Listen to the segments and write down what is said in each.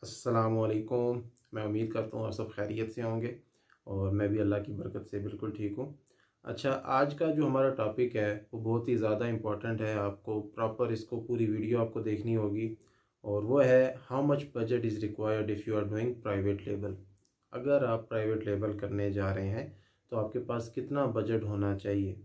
अस्सलामुअलैकुम। मैं उम्मीद करता हूँ आप सब खैरियत से होंगे और मैं भी अल्लाह की बरकत से बिल्कुल ठीक हूँ। अच्छा, आज का जो हमारा टॉपिक है वो बहुत ही ज़्यादा इम्पोर्टेंट है। आपको प्रॉपर इसको पूरी वीडियो आपको देखनी होगी और वो है how much budget is required if you are doing private label. अगर आप प्राइवेट लेबल करने जा रहे हैं तो आपके पास कितना बजट होना चाहिए।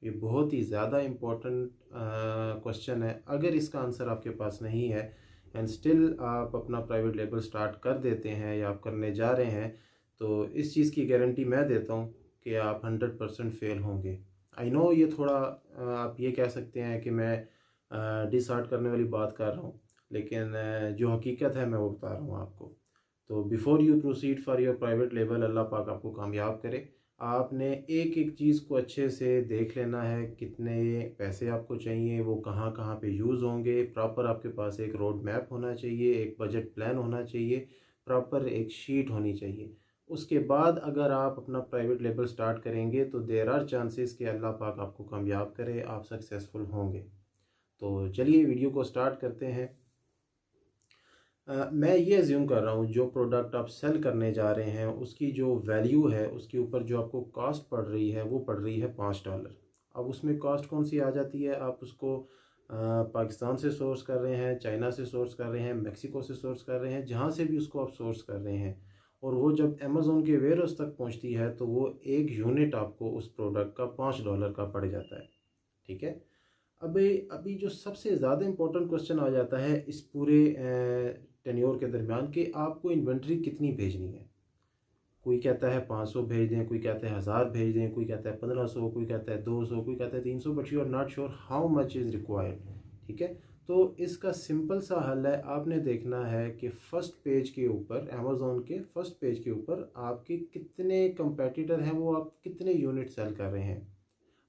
ये बहुत ही ज़्यादा इम्पोर्टेंट क्वेश्चन है। अगर इसका आंसर आपके पास नहीं है एंड स्टिल आप अपना प्राइवेट लेबल स्टार्ट कर देते हैं या आप करने जा रहे हैं, तो इस चीज़ की गारंटी मैं देता हूँ कि आप 100% फेल होंगे। आई नो ये थोड़ा आप ये कह सकते हैं कि मैं डिसहार्ट करने वाली बात कर रहा हूँ, लेकिन जो हकीकत है मैं वो बता रहा हूँ आपको। तो before you proceed for your private label, अल्लाह पाक आपको कामयाब करे। आपने एक एक चीज़ को अच्छे से देख लेना है, कितने पैसे आपको चाहिए, वो कहाँ कहाँ पे यूज़ होंगे। प्रॉपर आपके पास एक रोड मैप होना चाहिए, एक बजट प्लान होना चाहिए, प्रॉपर एक शीट होनी चाहिए। उसके बाद अगर आप अपना प्राइवेट लेबल स्टार्ट करेंगे तो देयर आर चांसेस कि अल्लाह पाक आपको कामयाब करे, आप सक्सेसफुल होंगे। तो चलिए वीडियो को स्टार्ट करते हैं। मैं ये अज्यूम कर रहा हूँ जो प्रोडक्ट आप सेल करने जा रहे हैं उसकी जो वैल्यू है, उसके ऊपर जो आपको कॉस्ट पड़ रही है वो पड़ रही है $5। अब उसमें कॉस्ट कौन सी आ जाती है, आप उसको पाकिस्तान से सोर्स कर रहे हैं, चाइना से सोर्स कर रहे हैं, मेक्सिको से सोर्स कर रहे हैं, जहाँ से भी उसको आप सोर्स कर रहे हैं, और वो जब अमेज़ोन के वेयर हाउस तक पहुँचती है तो वो एक यूनिट आपको उस प्रोडक्ट का $5 का पड़ जाता है। ठीक है। अभी अभी जो सबसे ज़्यादा इम्पोर्टेंट क्वेश्चन आ जाता है इस पूरे टेन्योर के दरमियान कि आपको इन्वेंट्री कितनी भेजनी है। कोई कहता है 500 भेज दें, कोई कहता है 1000 भेज दें, कोई कहता है 1500, कोई कहता है 200, कोई कहता है 300, but you are not sure how much is required. ठीक है। तो इसका सिंपल सा हल है, आपने देखना है कि फर्स्ट पेज के ऊपर, अमेज़ोन के फर्स्ट पेज के ऊपर आपके कितने कंपेटिटर हैं, वो आप कितने यूनिट सेल कर रहे हैं।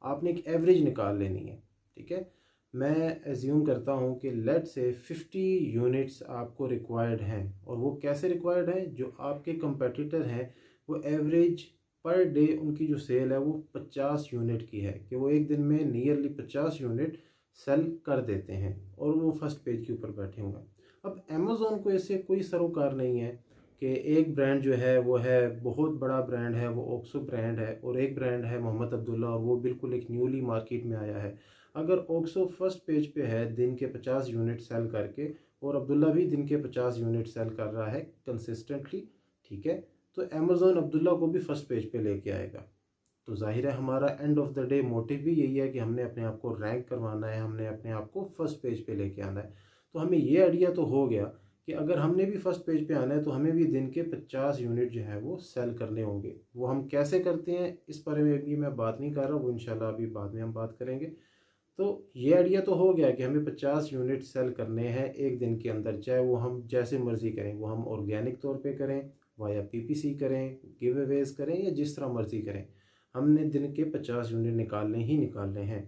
आपने एक एवरेज निकाल लेनी है। ठीक है। मैं एज्यूम करता हूँ कि लेट से 50 यूनिट्स आपको रिक्वायर्ड हैं, और वो कैसे रिक्वायर्ड हैं, जो आपके कंपेटिटर हैं वो एवरेज पर डे उनकी जो सेल है वो 50 यूनिट की है, कि वो एक दिन में नियरली 50 यूनिट सेल कर देते हैं और वो फर्स्ट पेज के ऊपर बैठे हुए हैं। अब अमेज़ोन को इससे कोई सरोकार नहीं है कि एक ब्रांड जो है वो है बहुत बड़ा ब्रांड है, वो ओक्सो ब्रांड है, और एक ब्रांड है मोहम्मद अब्दुल्ला और वो बिल्कुल एक न्यूली मार्केट में आया है। अगर ओक्सो फर्स्ट पेज पे है दिन के 50 यूनिट सेल करके, और अब्दुल्ला भी दिन के 50 यूनिट सेल कर रहा है कंसिस्टेंटली, ठीक है, तो अमेज़ोन अब्दुल्ला को भी फर्स्ट पेज पे लेके आएगा। तो जाहिर है हमारा end of the day motive भी यही है कि हमने अपने आप को रैंक करवाना है, हमने अपने आप को फर्स्ट पेज पे लेके आना है। तो हमें ये आइडिया तो हो गया कि अगर हमने भी फर्स्ट पेज पे आना है तो हमें भी दिन के 50 यूनिट जो है वो सेल करने होंगे। वो हम कैसे करते हैं इस बारे में भी मैं बात नहीं कर रहा, वो इंशाल्लाह अभी बाद में हम बात करेंगे। तो ये आइडिया तो हो गया कि हमें 50 यूनिट सेल करने हैं एक दिन के अंदर, चाहे वो हम जैसे मर्ज़ी करें, वो हम ऑर्गेनिक तौर पे करें, वाया पीपीसी करें, गिव अवेज करें, या जिस तरह मर्ज़ी करें, हमने दिन के 50 यूनिट निकालने ही निकालने हैं।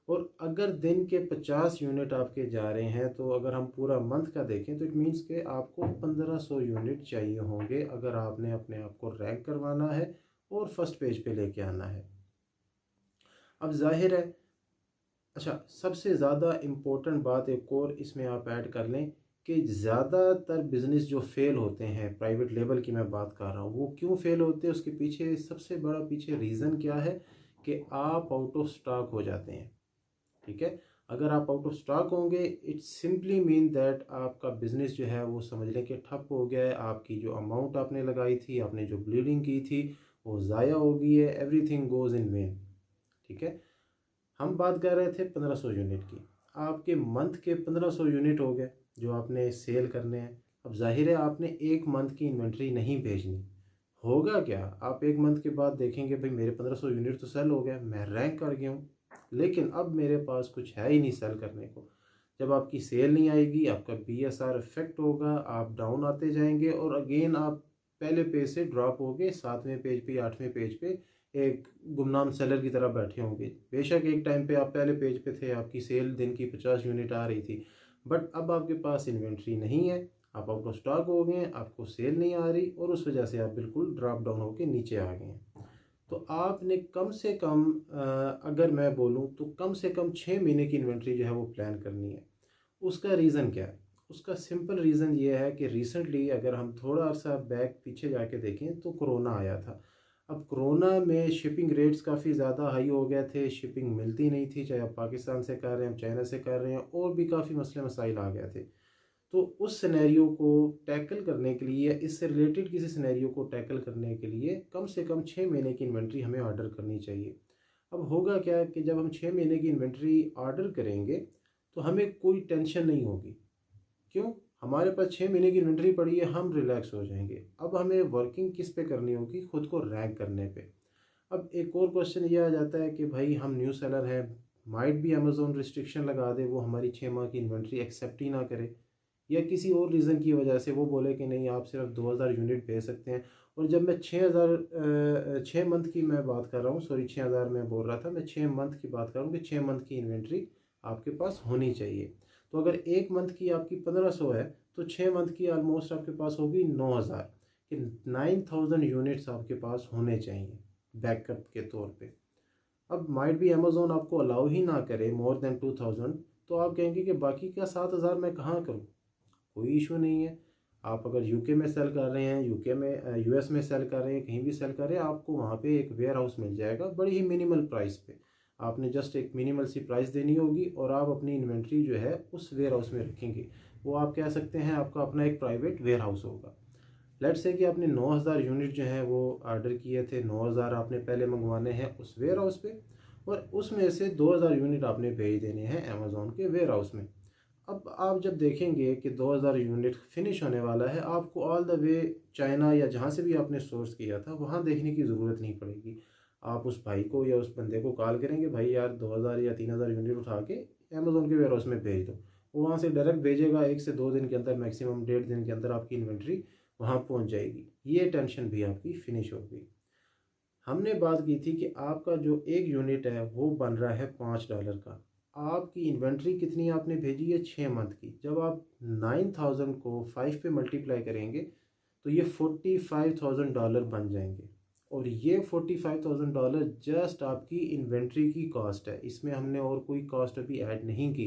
और अगर दिन के 50 यूनिट आपके जा रहे हैं तो अगर हम पूरा मंथ का देखें तो इट मीन्स कि आपको 1500 यूनिट चाहिए होंगे अगर आपने अपने आप को रैंक करवाना है और फर्स्ट पेज पे लेके आना है। अब जाहिर है, अच्छा, सबसे ज़्यादा इम्पोर्टेंट बात एक और इसमें आप ऐड कर लें कि ज़्यादातर बिज़नेस जो फेल होते हैं, प्राइवेट लेवल की मैं बात कर रहा हूँ, वो क्यों फेल होते हैं, उसके पीछे सबसे बड़ा पीछे रीज़न क्या है कि आप आउट ऑफ स्टॉक हो जाते हैं। ठीक है। अगर आप आउट ऑफ स्टॉक होंगे, इट सिंपली मीन दैट आपका बिजनेस जो है वो समझ लें कि ठप हो गया है। आपकी जो अमाउंट आपने लगाई थी, आपने जो ब्लीडिंग की थी, वो ज़ाया हो गई है, एवरीथिंग गोज़ इन वेन। ठीक है। हम बात कर रहे थे 1500 यूनिट की, आपके मंथ के 1500 यूनिट हो गए जो आपने सेल करने हैं। अब जाहिर है आपने एक मंथ की इन्वेंट्री नहीं भेजनी। होगा क्या, आप एक मंथ के बाद देखेंगे भाई मेरे 1500 यूनिट तो सेल हो गया, मैं रैंक कर गया हूँ, लेकिन अब मेरे पास कुछ है ही नहीं सेल करने को। जब आपकी सेल नहीं आएगी, आपका बीएसआर इफेक्ट होगा, आप डाउन आते जाएंगे और अगेन आप पहले पेज से ड्रॉप होगे, 7वें पेज पे 8वें पेज पे एक गुमनाम सेलर की तरह बैठे होंगे। बेशक एक टाइम पे आप पहले पेज पे थे, आपकी सेल दिन की 50 यूनिट आ रही थी, बट अब आपके पास इन्वेंट्री नहीं है, आप आउट ऑफ स्टॉक हो गए हैं, आपको सेल नहीं आ रही, और उस वजह से आप बिल्कुल ड्रॉप डाउन होकर नीचे आ गए हैं। तो आपने कम से कम अगर मैं बोलूं तो कम से कम 6 महीने की इन्वेंट्री जो है वो प्लान करनी है। उसका रीज़न क्या है? उसका सिंपल रीज़न ये है कि रिसेंटली अगर हम थोड़ा सा बैक पीछे जाके देखें तो कोरोना आया था। अब कोरोना में शिपिंग रेट्स काफ़ी ज़्यादा हाई हो गए थे, शिपिंग मिलती नहीं थी, चाहे आप पाकिस्तान से कर रहे हैं, चाइना से कर रहे हैं, और भी काफ़ी मसले मसाइल आ गए थे। तो उस सिनेरियो को टैकल करने के लिए, इससे रिलेटेड किसी सिनेरियो को टैकल करने के लिए कम से कम 6 महीने की इन्वेंट्री हमें ऑर्डर करनी चाहिए। अब होगा क्या कि जब हम 6 महीने की इन्वेंट्री ऑर्डर करेंगे तो हमें कोई टेंशन नहीं होगी। क्यों? हमारे पास 6 महीने की इन्वेंट्री पड़ी है, हम रिलैक्स हो जाएंगे। अब हमें वर्किंग किस पे करनी होगी? खुद को रैंक करने पे। अब एक और क्वेश्चन ये आ जाता है कि भाई हम न्यू सेलर हैं, माइट भी अमेज़ोन रिस्ट्रिक्शन लगा दे, वो हमारी 6 माह की इन्वेंट्री एक्सेप्ट ही ना करे, या किसी और रीज़न की वजह से वो बोले कि नहीं आप सिर्फ 2000 यूनिट भेज सकते हैं। और जब मैं 6 मंथ की मैं बात कर रहा हूँ, सॉरी 6000 मैं बोल रहा था, मैं 6 मंथ की बात कर रहा हूँ कि 6 मंथ की इन्वेंट्री आपके पास होनी चाहिए। तो अगर एक मंथ की आपकी 1500 है तो 6 मंथ की ऑलमोस्ट आपके पास होगी 9000, कि 9000 यूनिट्स आपके पास होने चाहिए बैकअप के तौर पे। अब माइट भी अमेज़ोन आपको अलाउ ही ना करे मोर देन 2000, तो आप कहेंगे कि बाकी का 7000 मैं कहाँ करूँ? कोई इशू नहीं है। आप अगर यूके में सेल कर रहे हैं, यूके में यूएस में सेल कर रहे हैं, कहीं भी सेल कर रहे हैं, आपको वहाँ पे एक वेयर हाउस मिल जाएगा बड़ी ही मिनिमल प्राइस पे। आपने जस्ट एक मिनिमल सी प्राइस देनी होगी और आप अपनी इन्वेंट्री जो है उस वेयर हाउस में रखेंगे। वो आप कह सकते हैं आपका अपना एक प्राइवेट वेयर हाउस होगा। लेट्स से कि आपने 9000 यूनिट जो है वो ऑर्डर किए थे, 9000 आपने पहले मंगवाने हैं उस वेयर हाउस पे, और उसमें से 2000 यूनिट आपने भेज देने हैं अमेज़ॉन के वेयर हाउस में। अब आप जब देखेंगे कि 2000 यूनिट फिनिश होने वाला है, आपको ऑल द वे चाइना या जहाँ से भी आपने सोर्स किया था वहाँ देखने की ज़रूरत नहीं पड़ेगी। आप उस भाई को या उस बंदे को कॉल करेंगे, भाई यार 2000 या 3000 यूनिट उठा के अमेज़ोन के वेयर हाउस में भेज दो। वो वहाँ से डायरेक्ट भेजेगा, 1 से 2 दिन के अंदर, मैक्सिमम 1.5 दिन के अंदर आपकी इन्वेंट्री वहाँ पहुँच जाएगी। ये टेंशन भी आपकी फिनिश हो गई। हमने बात की थी कि आपका जो एक यूनिट है वो बन रहा है $5 का। आपकी इन्वेंट्री कितनी आपने भेजी है? 6 मंथ की। जब आप 9000 को 5 पे मल्टीप्लाई करेंगे तो ये $45,000 बन जाएंगे। और ये $45,000 जस्ट आपकी इन्वेंट्री की कॉस्ट है, इसमें हमने और कोई कॉस्ट अभी ऐड नहीं की।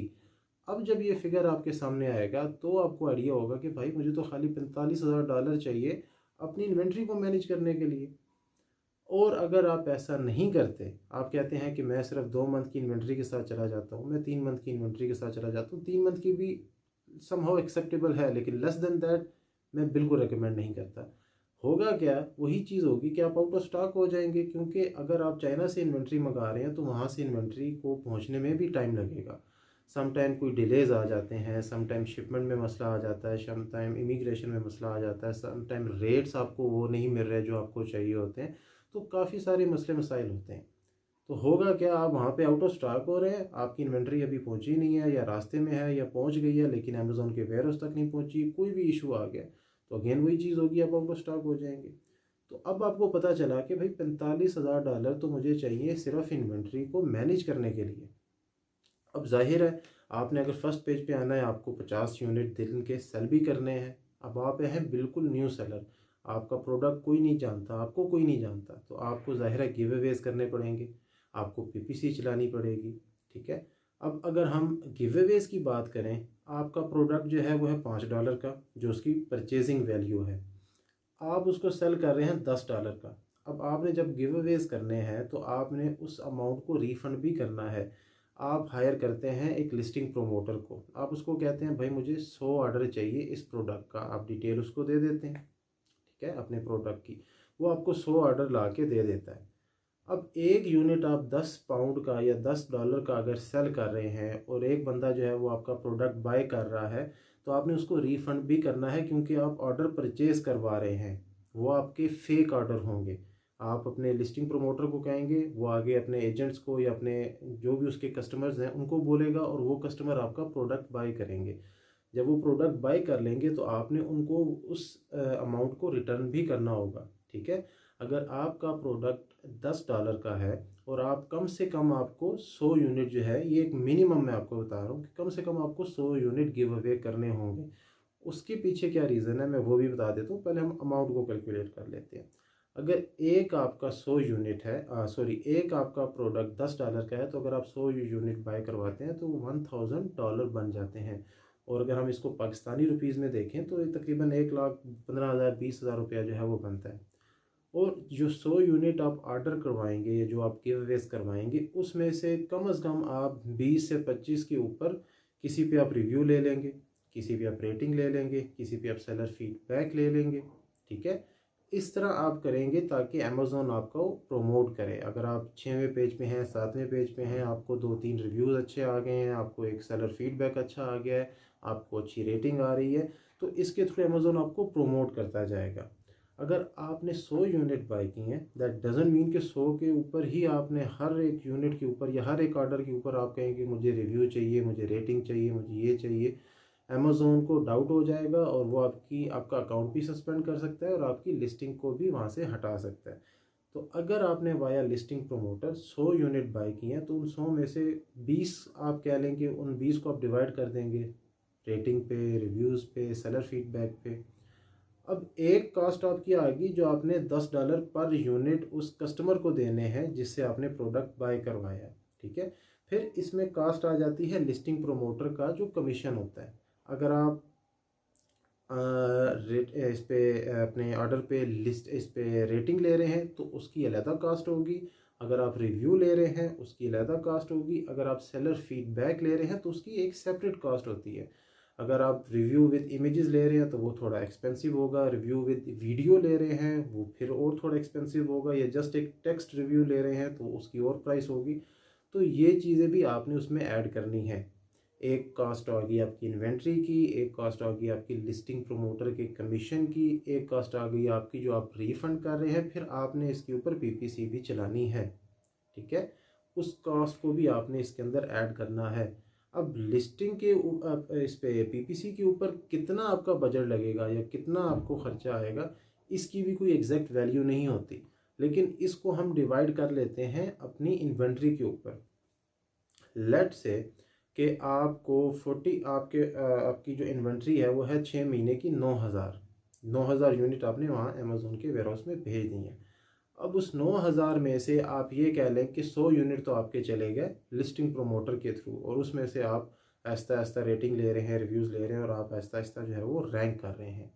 अब जब ये फिगर आपके सामने आएगा तो आपको आइडिया होगा कि भाई मुझे तो खाली $45,000 चाहिए अपनी इन्वेंट्री को मैनेज करने के लिए। और अगर आप ऐसा नहीं करते, आप कहते हैं कि मैं सिर्फ 2 मंथ की इन्वेंट्री के साथ चला जाता हूँ, मैं 3 मंथ की इन्वेंट्री के साथ चला जाता हूँ, 3 मंथ की भी समहाउ एक्सेप्टेबल है, लेकिन लेस देन दैट मैं बिल्कुल रिकमेंड नहीं करता। होगा क्या? वही चीज़ होगी कि आप आउट ऑफ स्टॉक हो जाएंगे, क्योंकि अगर आप चाइना से इन्वेंट्री मंगा रहे हैं तो वहाँ से इन्वेंट्री को पहुँचने में भी टाइम लगेगा। सम टाइम कोई डिलेज आ जाते हैं, सम टाइम शिपमेंट में मसला आ जाता है, सम टाइम इमिग्रेशन में मसला आ जाता है, सम टाइम रेट्स आपको वो नहीं मिल रहे जो आपको चाहिए होते हैं। तो काफ़ी सारे मसले मसाइल होते हैं। तो होगा क्या? आप वहाँ पे आउट ऑफ स्टॉक हो रहे हैं, आपकी इन्वेंट्री अभी पहुँची नहीं है, या रास्ते में है, या पहुँच गई है लेकिन अमेज़ॉन के वेयर हाउस तक नहीं पहुँची, कोई भी इशू आ गया, तो अगेन वही चीज़ होगी, आप आउट ऑफ स्टॉक हो जाएंगे। तो अब आपको पता चला कि भाई $45,000 तो मुझे चाहिए सिर्फ इन्वेंट्री को मैनेज करने के लिए। अब जाहिर है आपने अगर फर्स्ट पेज पे आना है, आपको 50 यूनिट दिन के सेल भी करने हैं। अब आप हैं बिल्कुल न्यू सेलर, आपका प्रोडक्ट कोई नहीं जानता, आपको कोई नहीं जानता, तो आपको ज़ाहिर है गिव अवेज करने पड़ेंगे, आपको पीपीसी चलानी पड़ेगी। ठीक है। अब अगर हम गिव अवेज की बात करें, आपका प्रोडक्ट जो है वो है $5 का, जो उसकी परचेजिंग वैल्यू है। आप उसको सेल कर रहे हैं $10 का। अब आपने जब गिव अवेज करने हैं तो आपने उस अमाउंट को रिफ़ंड भी करना है। आप हायर करते हैं एक लिस्टिंग प्रोमोटर को, आप उसको कहते हैं भाई मुझे 100 ऑर्डर चाहिए इस प्रोडक्ट का, आप डिटेल उसको दे देते हैं, ठीक है, अपने प्रोडक्ट की। वो आपको 100 ऑर्डर ला के दे देता है। अब एक यूनिट आप 10 पाउंड का या $10 का अगर सेल कर रहे हैं और एक बंदा जो है वो आपका प्रोडक्ट बाय कर रहा है, तो आपने उसको रिफ़ंड भी करना है, क्योंकि आप ऑर्डर परचेज़ करवा रहे हैं, वो आपके फेक ऑर्डर होंगे। आप अपने लिस्टिंग प्रमोटर को कहेंगे, वो आगे अपने एजेंट्स को या अपने जो भी उसके कस्टमर्स हैं उनको बोलेगा, और वो कस्टमर आपका प्रोडक्ट बाय करेंगे। जब वो प्रोडक्ट बाय कर लेंगे तो आपने उनको उस अमाउंट को रिटर्न भी करना होगा। ठीक है। अगर आपका प्रोडक्ट $10 का है और आप कम से कम आपको 100 यूनिट जो है, ये एक मिनिमम मैं आपको बता रहा हूँ कि कम से कम आपको 100 यूनिट गिव अवे करने होंगे। उसके पीछे क्या रीज़न है मैं वो भी बता देता हूँ, पहले हम अमाउंट को कैलकुलेट कर लेते हैं। अगर एक आपका 100 यूनिट है, एक आपका प्रोडक्ट $10 का है, तो अगर आप 100 यूनिट बाय करवाते हैं तो $1000 बन जाते हैं। और अगर हम इसको पाकिस्तानी रुपीज़ में देखें तो ये तकरीबन 1,15,000 20,000 रुपया जो है वो बनता है। और जो 100 यूनिट आप ऑर्डर करवाएंगे या जो आप गिव अवेज करवाएंगे उसमें से कम अज़ कम आप 20 से 25 के ऊपर किसी पे आप रिव्यू ले लेंगे, किसी पे आप रेटिंग ले लेंगे, किसी पे आप सेलर फीडबैक ले लेंगे। ठीक है, इस तरह आप करेंगे ताकि अमेज़ोन आपको प्रमोट करे। अगर आप 6वें पेज पे हैं, 7वें पेज पे हैं, आपको 2-3 रिव्यूज़ अच्छे आ गए हैं, आपको एक सेलर फीडबैक अच्छा आ गया है, आपको अच्छी रेटिंग आ रही है, तो इसके थ्रू अमेज़ोन आपको प्रमोट करता जाएगा। अगर आपने 100 यूनिट बाई की हैं, दैट डजेंट मीन कि 100 के ऊपर ही आपने हर एक यूनिट के ऊपर या हर एक ऑर्डर के ऊपर आप कहेंगे मुझे रिव्यू चाहिए, मुझे रेटिंग चाहिए, मुझे ये चाहिए। अमेज़ोन को डाउट हो जाएगा और वो आपका अकाउंट भी सस्पेंड कर सकता है और आपकी लिस्टिंग को भी वहाँ से हटा सकता है। तो अगर आपने via listing promoter 100 unit by की हैं तो उन 100 में से 20 आप कह लेंगे, उन 20 को आप डिवाइड कर देंगे रेटिंग पे, रिव्यूज़ पे, सेलर फीडबैक पे। अब एक कास्ट आपकी आ गई जो आपने $10 पर यूनिट उस कस्टमर को देने हैं जिससे आपने प्रोडक्ट बाय करवाया है। ठीक है, फिर इसमें कास्ट आ जाती है लिस्टिंग प्रमोटर का जो कमीशन होता है। अगर आप इस पे अपने ऑर्डर पे लिस्ट इस पे रेटिंग ले रहे हैं तो उसकी अलहदा कास्ट होगी। अगर आप रिव्यू ले रहे हैं उसकी अलहदा कास्ट होगी। अगर आप सेलर फीडबैक ले रहे हैं तो उसकी एक सेपरेट कास्ट होती है। अगर आप रिव्यू विद इमेजेस ले रहे हैं तो वो थोड़ा एक्सपेंसिव होगा। रिव्यू विद वीडियो ले रहे हैं वो फिर और थोड़ा एक्सपेंसिव होगा। या जस्ट एक टेक्स्ट रिव्यू ले रहे हैं तो उसकी और प्राइस होगी। तो ये चीज़ें भी आपने उसमें ऐड करनी है। एक कॉस्ट आ गई आपकी इन्वेंट्री की, एक कॉस्ट आ गई आपकी लिस्टिंग प्रमोटर के कमीशन की, एक कॉस्ट आ गई आपकी जो आप रिफ़ंड कर रहे हैं, फिर आपने इसके ऊपर पीपीसी भी चलानी है। ठीक है, उस कॉस्ट को भी आपने इसके अंदर ऐड करना है। अब लिस्टिंग के इस पे पीपीसी के ऊपर कितना आपका बजट लगेगा या कितना आपको खर्चा आएगा, इसकी भी कोई एग्जैक्ट वैल्यू नहीं होती, लेकिन इसको हम डिवाइड कर लेते हैं अपनी इन्वेंट्री के ऊपर। लेट से कि आपको 40 आपकी जो इन्वेंट्री है वो है 6 महीने की 9,000 यूनिट आपने वहाँ अमेज़ोन के वेयरहाउस में भेज दी हैं। अब उस 9,000 में से आप ये कह लें कि 100 यूनिट तो आपके चले गए लिस्टिंग प्रमोटर के थ्रू, और उसमें से आप आहिस्ता आहिस्ता रेटिंग ले रहे हैं, रिव्यूज़ ले रहे हैं, और आप आहिस्ता आहिस्ता जो है वो रैंक कर रहे हैं।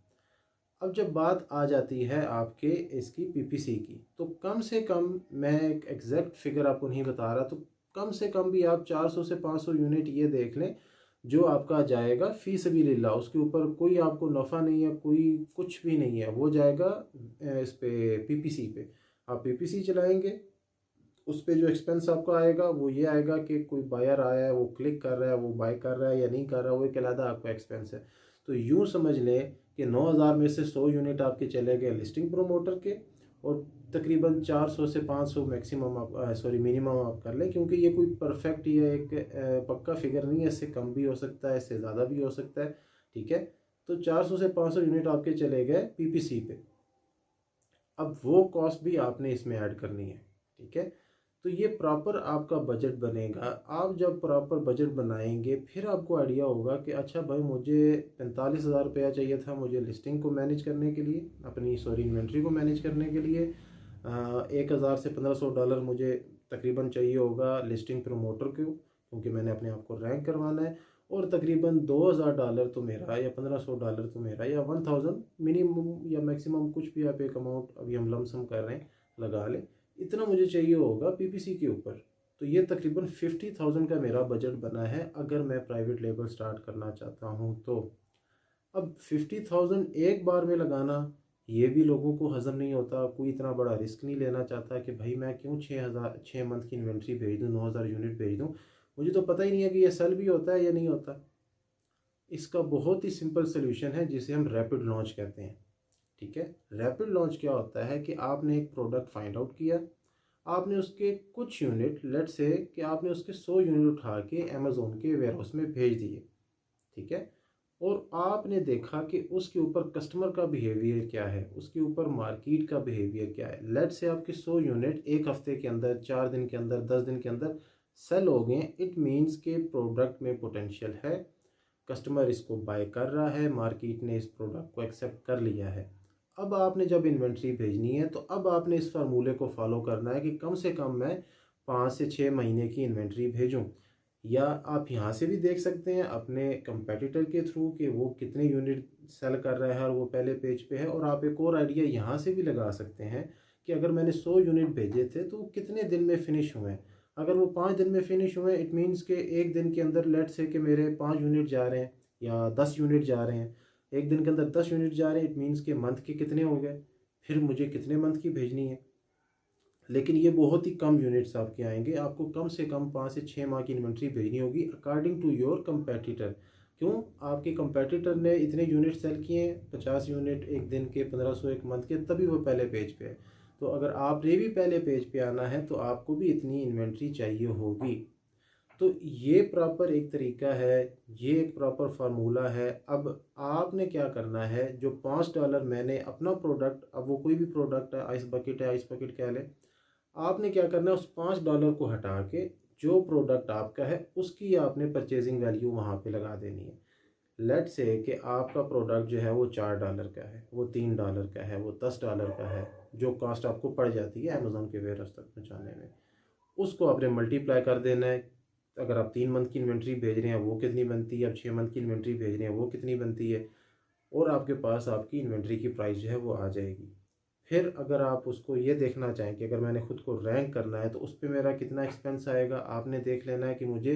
अब जब बात आ जाती है आपके इसकी पीपीसी की, तो कम से कम, मैं एक एग्जैक्ट फिगर आपको नहीं बता रहा, तो कम से कम भी आप 400 से 500 यूनिट ये देख लें जो आपका जाएगा फ़ी सबीलिल्लाह। उसके ऊपर कोई आपको नफ़ा नहीं है, कोई कुछ भी नहीं है, वो जाएगा इस पे पीपीसी पे। आप पीपीसी चलाएंगे, उस पे जो एक्सपेंस आपका आएगा वो ये आएगा कि कोई बायर आया है, वो क्लिक कर रहा है, वो बाय कर रहा है या नहीं कर रहा है, वो एक अलग आपका एक्सपेंस है। तो यूँ समझ लें कि 9,000 में से 100 यूनिट आपके चले गए लिस्टिंग प्रोमोटर के, और तकरीबन 400 से 500 मैक्सिमम आप मिनिमम आप कर लें, क्योंकि ये कोई परफेक्ट या एक पक्का फिगर नहीं है, इससे कम भी हो सकता है, इससे ज़्यादा भी हो सकता है। ठीक है, तो 400 से 500 यूनिट आपके चले गए पीपीसी पे। अब वो कॉस्ट भी आपने इसमें ऐड करनी है। ठीक है, तो ये प्रॉपर आपका बजट बनेगा। आप जब प्रॉपर बजट बनाएंगे फिर आपको आइडिया होगा कि अच्छा भाई, मुझे 45,000 रुपया चाहिए था मुझे लिस्टिंग को मैनेज करने के लिए, अपनी इन्वेंट्री को मैनेज करने के लिए। 1,000 से $1,500 मुझे तकरीबन चाहिए होगा लिस्टिंग प्रमोटर को, क्योंकि मैंने अपने आप को रैंक करवाना है। और तकरीबन $2,000 तो मेरा, या $1,500 तो मेरा, या 1,000 मिनिमम या मैक्सिमम, कुछ भी आप एक अमाउंट अभी हम लमसम कर रहे हैं लगा लें, इतना मुझे चाहिए होगा पीपीसी के ऊपर। तो ये तकरीबन 50,000 का मेरा बजट बना है अगर मैं प्राइवेट लेबल स्टार्ट करना चाहता हूँ तो। अब 50,000 एक बार में लगाना ये भी लोगों को हज़म नहीं होता, कोई इतना बड़ा रिस्क नहीं लेना चाहता कि भाई मैं क्यों 6 मंथ की इन्वेंट्री भेज दूँ, 9,000 यूनिट भेज दूँ, मुझे तो पता ही नहीं है कि ये सेल भी होता है या नहीं होता। इसका बहुत ही सिंपल सोल्यूशन है जिसे हम रैपिड लॉन्च कहते हैं। ठीक है, रैपिड लॉन्च क्या होता है कि आपने एक प्रोडक्ट फाइंड आउट किया, आपने उसके कुछ यूनिट, लेट से कि आपने उसके 100 यूनिट उठा के अमेज़ोन के वेयरहाउस में भेज दिए। ठीक है, और आपने देखा कि उसके ऊपर कस्टमर का बिहेवियर क्या है, उसके ऊपर मार्केट का बिहेवियर क्या है। लेट से आपके 100 यूनिट एक हफ्ते के अंदर, 4 दिन के अंदर, 10 दिन के अंदर सेल हो गए। इट मीन्स के प्रोडक्ट में पोटेंशियल है, कस्टमर इसको बाय कर रहा है, मार्केट ने इस प्रोडक्ट को एक्सेप्ट कर लिया है। अब आपने जब इन्वेंट्री भेजनी है तो अब आपने इस फार्मूले को फॉलो करना है कि कम से कम मैं 5 से 6 महीने की इन्वेंट्री भेजूं। या आप यहाँ से भी देख सकते हैं अपने कंपेटिटर के थ्रू कि वो कितने यूनिट सेल कर रहा है और वो पहले पेज पे है। और आप एक और आइडिया यहाँ से भी लगा सकते हैं कि अगर मैंने 100 यूनिट भेजे थे तो वो कितने दिन में फ़िनिश हुए हैं। अगर वो 5 दिन में फ़िनिश हुए, इट मीन्स के एक दिन के अंदर लेट से कि मेरे 5 यूनिट जा रहे हैं या 10 यूनिट जा रहे हैं, एक दिन के अंदर 10 यूनिट जा रहे हैं, इट मीन्स के मंथ के कितने हो गए, फिर मुझे कितने मंथ की भेजनी है। लेकिन ये बहुत ही कम यूनिट्स आपके आएंगे, आपको कम से कम 5 से 6 माह की इन्वेंट्री भेजनी होगी अकॉर्डिंग टू योर कंपेटिटर। क्यों? आपके कंपेटिटर ने इतने यूनिट सेल किए हैं, 50 यूनिट एक दिन के, 1500 एक मंथ के, तभी वो पहले पेज पे है। तो अगर आपने भी पहले पेज पे आना है तो आपको भी इतनी इन्वेंट्री चाहिए होगी। तो ये प्रॉपर एक तरीका है, ये एक प्रॉपर फार्मूला है। अब आपने क्या करना है, जो $5 मैंने अपना प्रोडक्ट, अब वो कोई भी प्रोडक्ट है, आइस बकेट है, आइस बकेट कह लें, आपने क्या करना है, उस $5 को हटा के जो प्रोडक्ट आपका है उसकी आपने परचेजिंग वैल्यू वहाँ पे लगा देनी है। लेट से कि आपका प्रोडक्ट जो है वो $4 का है, वो $3 का है, वो $10 का है, जो कॉस्ट आपको पड़ जाती है अमेज़ोन के वेयर हाउस तक पहुँचाने में, उसको आपने मल्टीप्लाई कर देना है। अगर आप 3 मंथ की इन्वेंट्री भेज रहे हैं वो कितनी बनती है, आप 6 मंथ की इन्वेंट्री भेज रहे हैं वो कितनी बनती है, और आपके पास आपकी इन्वेंट्री की प्राइस जो है वो आ जाएगी। फिर अगर आप उसको ये देखना चाहें कि अगर मैंने खुद को रैंक करना है तो उस पर मेरा कितना एक्सपेंस आएगा, आपने देख लेना है कि मुझे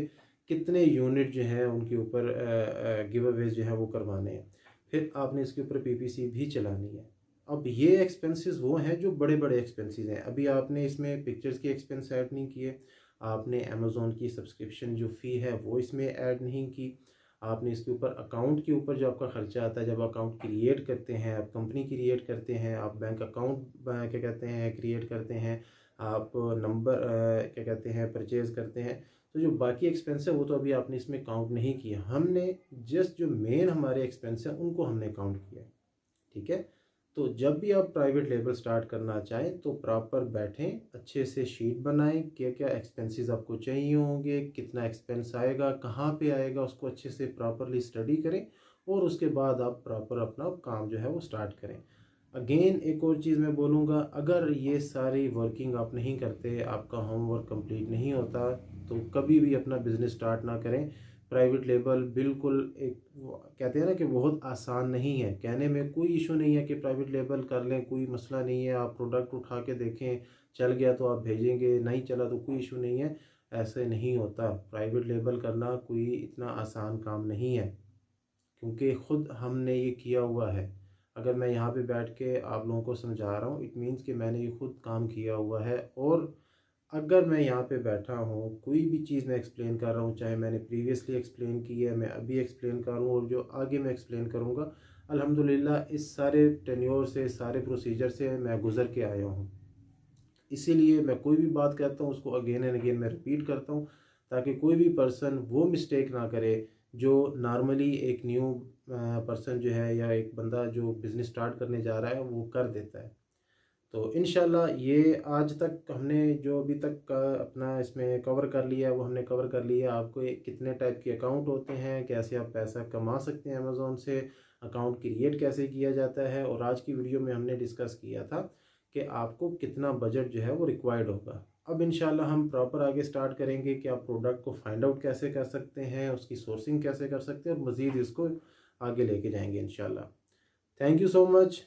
कितने यूनिट जो हैं उनके ऊपर गिव अवेज जो है वो करवाने हैं। फिर आपने इसके ऊपर पीपीसी भी चलानी है। अब ये एक्सपेंसेस वो हैं जो बड़े बड़े एक्सपेंसेस हैं। अभी आपने इसमें पिक्चर्स के एक्सपेंस ऐड नहीं किए, आपने अमेज़ोन की सब्सक्रिप्शन जो फ़ी है वो इसमें ऐड नहीं की, आपने इसके ऊपर अकाउंट के ऊपर जो आपका ख़र्चा आता है, जब अकाउंट क्रिएट करते हैं, आप कंपनी क्रिएट करते हैं, आप बैंक अकाउंट क्या कहते हैं क्रिएट करते हैं, आप नंबर क्या कहते हैं परचेज़ करते हैं, तो जो बाकी एक्सपेंस है वो तो अभी आपने इसमें काउंट नहीं किया। हमने जस्ट जो मेन हमारे एक्सपेंस हैं उनको हमने काउंट किया है। ठीक है? तो जब भी आप प्राइवेट लेबल स्टार्ट करना चाहें तो प्रॉपर बैठें, अच्छे से शीट बनाएं, क्या क्या एक्सपेंसेस आपको चाहिए होंगे, कितना एक्सपेंस आएगा, कहाँ पे आएगा, उसको अच्छे से प्रॉपरली स्टडी करें और उसके बाद आप प्रॉपर अपना काम जो है वो स्टार्ट करें। अगेन एक और चीज़ मैं बोलूँगा, अगर ये सारी वर्किंग आप नहीं करते, आपका होमवर्क कंप्लीट नहीं होता, तो कभी भी अपना बिज़नेस स्टार्ट ना करें। प्राइवेट लेबल बिल्कुल एक कहते हैं ना कि बहुत आसान नहीं है। कहने में कोई इशू नहीं है कि प्राइवेट लेबल कर लें, कोई मसला नहीं है, आप प्रोडक्ट उठा के देखें, चल गया तो आप भेजेंगे, नहीं चला तो कोई इशू नहीं है। ऐसे नहीं होता। प्राइवेट लेबल करना कोई इतना आसान काम नहीं है, क्योंकि ख़ुद हमने ये किया हुआ है। अगर मैं यहाँ पे बैठ के आप लोगों को समझा रहा हूँ, इट मीन्स कि मैंने ये खुद काम किया हुआ है। और अगर मैं यहाँ पे बैठा हूँ, कोई भी चीज़ मैं एक्सप्लेन कर रहा हूँ, चाहे मैंने प्रीवियसली एक्सप्लेन की है, मैं अभी एक्सप्लेन कर रहा हूँ और जो आगे मैं एक्सप्लेन करूँगा, अल्हम्दुलिल्लाह इस सारे टेन्योर से, सारे प्रोसीजर से मैं गुज़र के आया हूँ। इसीलिए मैं कोई भी बात कहता हूँ उसको अगेन एंड अगेन मैं रिपीट करता हूँ, ताकि कोई भी पर्सन वो मिस्टेक ना करे जो नॉर्मली एक न्यू पर्सन जो है या एक बंदा जो बिज़नेस स्टार्ट करने जा रहा है वो कर देता है। तो इंशाल्लाह ये आज तक हमने जो अभी तक का अपना इसमें कवर कर लिया है वो हमने कवर कर लिया। आपको कितने टाइप के अकाउंट होते हैं, कैसे आप पैसा कमा सकते हैं अमेज़ोन से, अकाउंट क्रिएट कैसे किया जाता है, और आज की वीडियो में हमने डिस्कस किया था कि आपको कितना बजट जो है वो रिक्वायर्ड होगा। अब इंशाल्लाह हम प्रॉपर आगे स्टार्ट करेंगे कि आप प्रोडक्ट को फाइंड आउट कैसे कर सकते हैं, उसकी सोर्सिंग कैसे कर सकते हैं, और मज़ीद इसको आगे लेके जाएंगे इंशाल्लाह। Thank you so much.